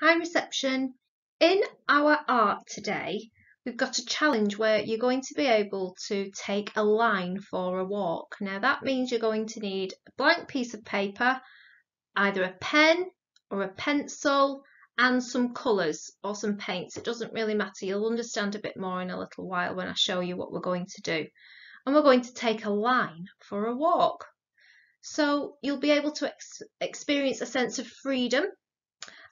Hi reception. In our art today, we've got a challenge where you're going to be able to take a line for a walk. Now that means you're going to need a blank piece of paper, either a pen or a pencil, and some colours or some paints. It doesn't really matter. You'll understand a bit more in a little while when I show you what we're going to do. And we're going to take a line for a walk. So you'll be able to experience a sense of freedom.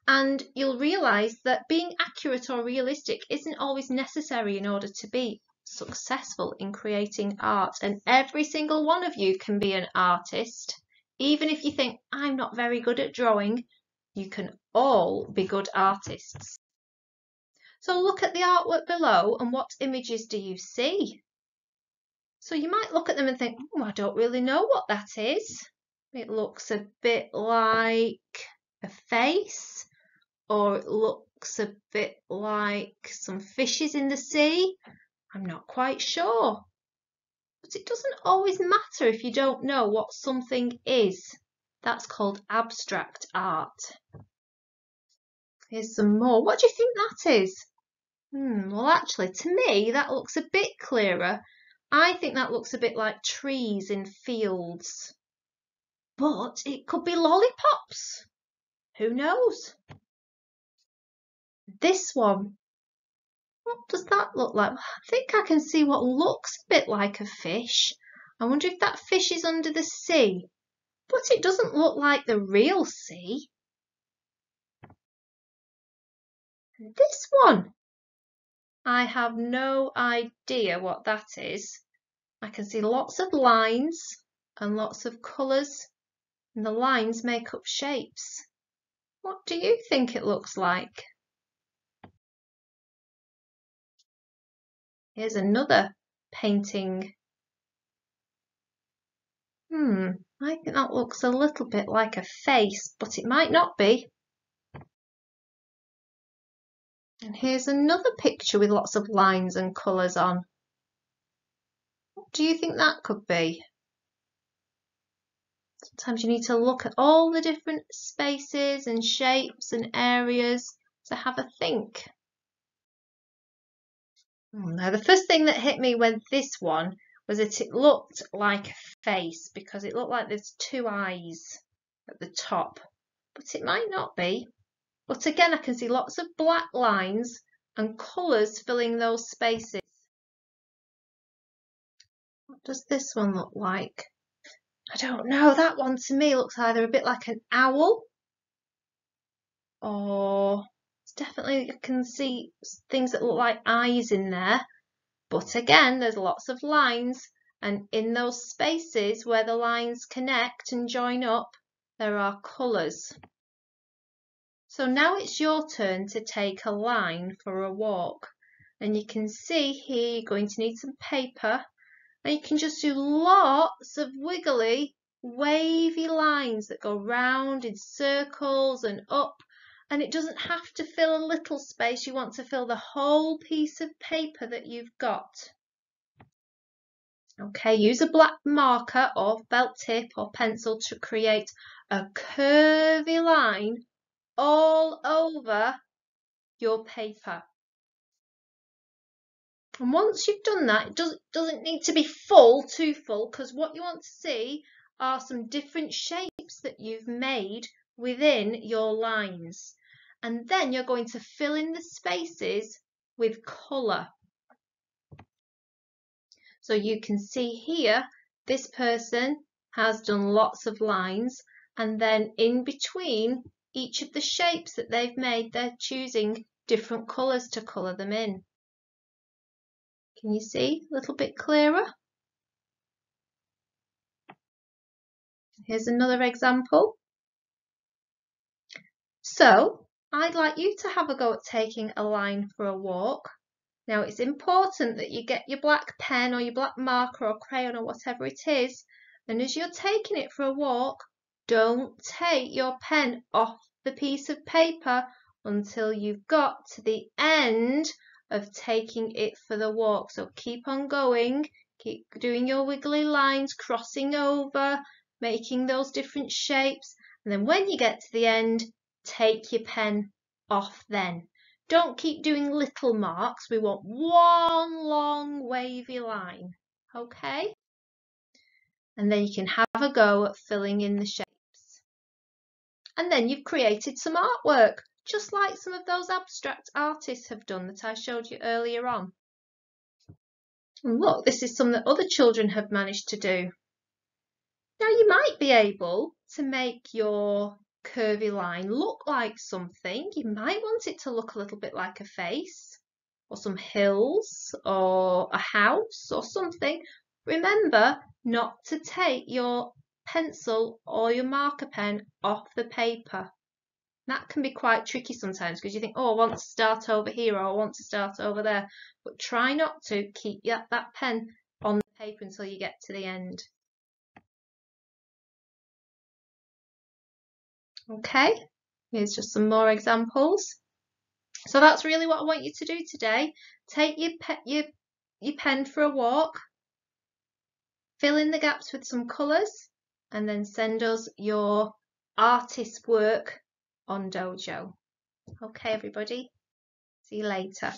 And you'll realise that being accurate or realistic isn't always necessary in order to be successful in creating art. And every single one of you can be an artist. Even if you think, I'm not very good at drawing, you can all be good artists. So look at the artwork below and what images do you see? So you might look at them and think, oh, I don't really know what that is. It looks a bit like a face. Or it looks a bit like some fishes in the sea. I'm not quite sure. But it doesn't always matter if you don't know what something is. That's called abstract art. Here's some more. What do you think that is? Well, actually, to me, that looks a bit clearer. I think that looks a bit like trees in fields. But it could be lollipops. Who knows? This one. What does that look like? I think I can see what looks a bit like a fish. I wonder if that fish is under the sea. But it doesn't look like the real sea. And this one, I have no idea what that is. I can see lots of lines and lots of colours, and the lines make up shapes. What do you think it looks like? Here's another painting. I think that looks a little bit like a face, but it might not be. And here's another picture with lots of lines and colours on. What do you think that could be? Sometimes you need to look at all the different spaces and shapes and areas to have a think. Now, the first thing that hit me with this one was that it looked like a face because it looked like there's two eyes at the top, but it might not be. But again, I can see lots of black lines and colours filling those spaces. What does this one look like? I don't know. That one to me looks either a bit like an owl or it's definitely I can see things that look like eyes in there. But again, there's lots of lines, and in those spaces where the lines connect and join up, there are colours. So now it's your turn to take a line for a walk. And you can see here you're going to need some paper, and you can just do lots of wiggly, wavy lines that go round in circles and up. And it doesn't have to fill a little space. You want to fill the whole piece of paper that you've got. Okay, use a black marker or felt tip or pencil to create a curvy line all over your paper. And once you've done that, it doesn't need to be too full, because what you want to see are some different shapes that you've made within your lines. And then you're going to fill in the spaces with colour. So you can see here, this person has done lots of lines, and then in between each of the shapes that they've made, they're choosing different colours to colour them in. Can you see a little bit clearer? Here's another example. So I'd like you to have a go at taking a line for a walk. Now it's important that you get your black pen or your black marker or crayon or whatever it is, and as you're taking it for a walk, don't take your pen off the piece of paper until you've got to the end of taking it for the walk. So keep on going, keep doing your wiggly lines, crossing over, making those different shapes, and then when you get to the end, take your pen off then. Don't keep doing little marks. We want one long wavy line, okay? And then you can have a go at filling in the shapes. And then you've created some artwork, just like some of those abstract artists have done that I showed you earlier on. And look, this is some that other children have managed to do. Now you might be able to make your curvy line look like something. You might want it to look a little bit like a face or some hills or a house or something. Remember not to take your pencil or your marker pen off the paper. That can be quite tricky sometimes because you think, oh, I want to start over here or I want to start over there. But try not to keep that pen on the paper until you get to the end. Okay, here's just some more examples. So that's really what I want you to do today. Take your pen for a walk, fill in the gaps with some colours, and then send us your artist work on Dojo. Okay, everybody, see you later.